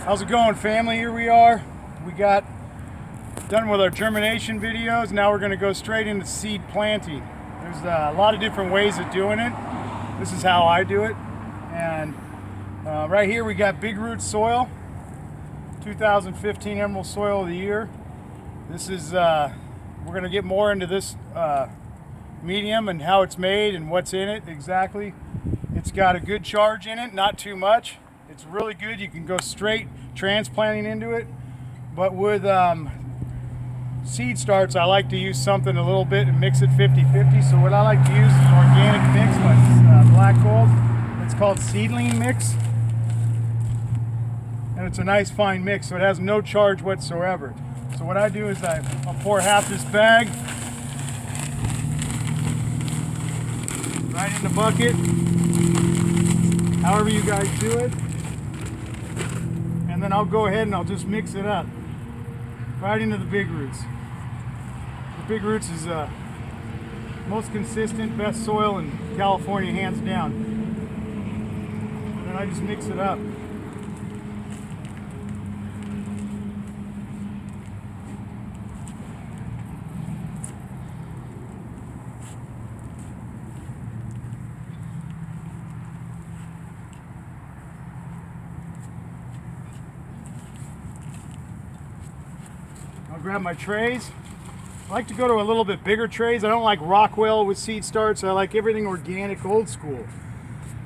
How's it going, family? Here we are. We got done with our germination videos. Now we're going to go straight into seed planting. There's a lot of different ways of doing it. This is how I do it. And right here we got Big Root soil, 2015 Emerald Soil of the Year. This is, we're going to get more into this medium and how it's made and what's in it exactly. It's got a good charge in it, not too much. It's really good. You can go straight transplanting into it. But with seed starts, I like to use something a little bit and mix it 50-50. So what I like to use is an organic mix by Black Gold. It's called Seedling Mix. And it's a nice fine mix, so it has no charge whatsoever. So what I do is I'll pour half this bag right in the bucket, however you guys do it. And then I'll go ahead and I'll just mix it up right into the Big Roots. The Big Roots is most consistent, best soil in California, hands down. And then I just mix it up. I'll grab my trays. I like to go to a little bit bigger trays. I don't like Rockwell with seed starts. I like everything organic, old school,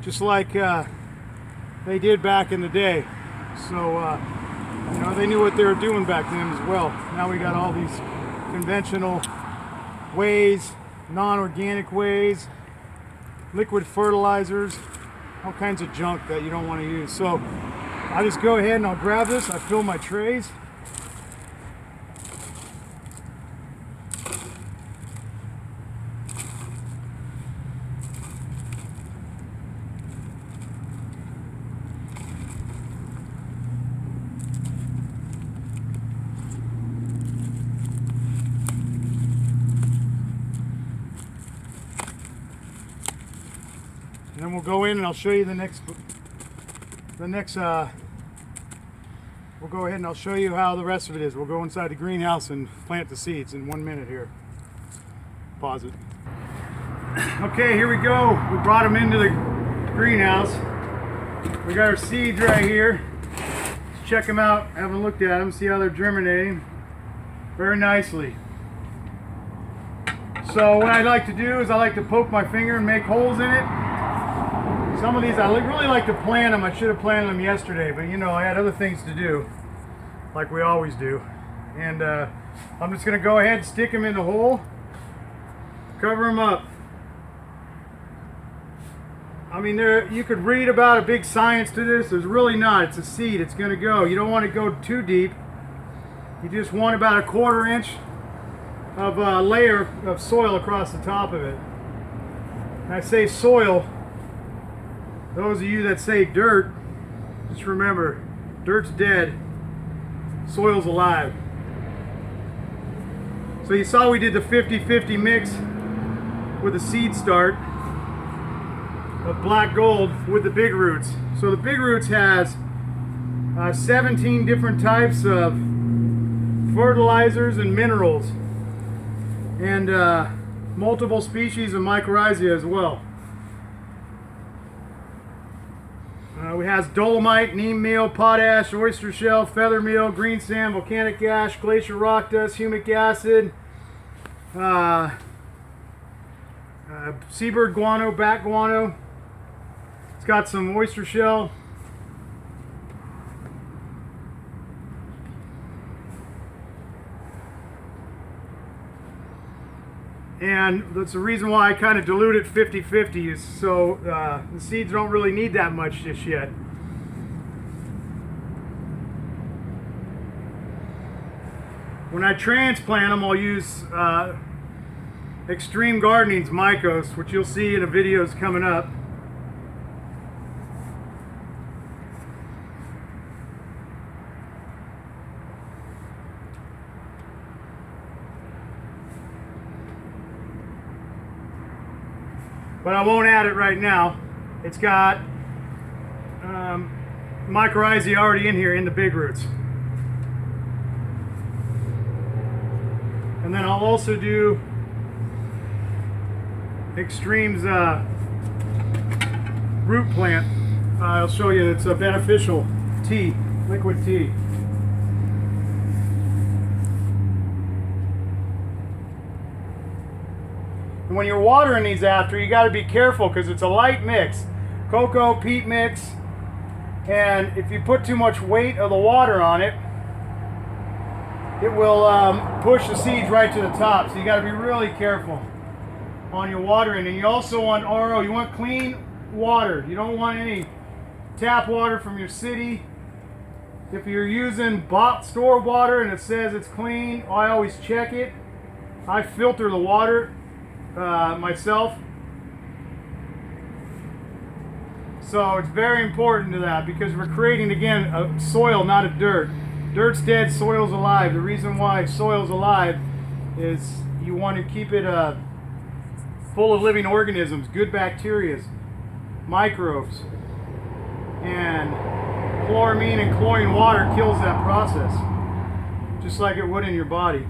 just like they did back in the day. So you know, they knew what they were doing back then as well. Now we got all these conventional ways, non-organic ways, liquid fertilizers, all kinds of junk that you don't want to use. So I just go ahead and I'll grab this. I fill my trays. And then we'll go in and I'll show you we'll go ahead and I'll show you how the rest of it is. We'll go inside the greenhouse and plant the seeds in 1 minute here. Pause it. Okay, here we go. We brought them into the greenhouse. We got our seeds right here. Let's check them out. Haven't looked at them, see how they're germinating very nicely. So what I like to do is I like to poke my finger and make holes in it. Some of these, I really like to plant them. I should have planted them yesterday, but you know, I had other things to do, like we always do. And I'm just going to go ahead and stick them in the hole, cover them up. I mean, you could read about a big science to this. There's really not. It's a seed. It's going to go. You don't want to go too deep. You just want about a 1/4 inch of a layer of soil across the top of it. And I say soil. Those of you that say dirt, just remember, dirt's dead, soil's alive. So you saw we did the 50-50 mix with the seed start of Black Gold with the Big Roots. So the Big Roots has 17 different types of fertilizers and minerals, and multiple species of mycorrhizae as well. We has dolomite, neem meal, potash, oyster shell, feather meal, green sand, volcanic ash, glacier rock dust, humic acid, seabird guano, bat guano. It's got some oyster shell. And that's the reason why I kind of dilute it 50-50, is so the seeds don't really need that much just yet. When I transplant them, I'll use Extreme Gardening's Mycos, which you'll see in the videos coming up. But I won't add it right now. It's got mycorrhizae already in here in the big roots. And then I'll also do Extreme's root plant. I'll show you it's a beneficial tea, liquid tea. And when you're watering these after, you got to be careful because it's a light mix, cocoa peat mix, and if you put too much weight of the water on it, it will push the seeds right to the top. So you got to be really careful on your watering. And you also want RO. You want clean water. You don't want any tap water from your city. If you're using store water and it says it's clean, I always check it. I filter the water myself. So it's very important to that because we're creating, again, a soil, not a dirt. Dirt's dead, soil's alive. The reason why soil's alive is you want to keep it full of living organisms, good bacteria, microbes. And chloramine and chlorine water kills that process, just like it would in your body.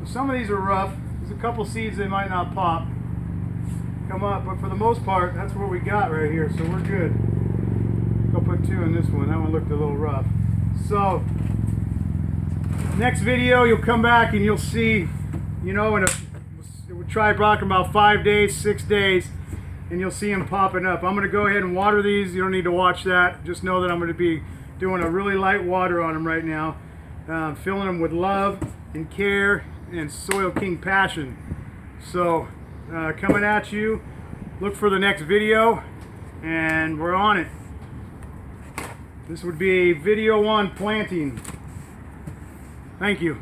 So some of these are rough. There's a couple seeds they might not come up, but for the most part, that's what we got right here, so we're good. I'll put 2 in this one. That one looked a little rough. So, next video, you'll come back and you'll see, you know, we'll try rocking about 5 days, 6 days, and you'll see them popping up. I'm going to go ahead and water these. You don't need to watch that. Just know that I'm going to be doing a really light water on them right now. Filling them with love and care and Soil King passion. So, coming at you. Look for the next video, and we're on it. This would be video on planting. Thank you.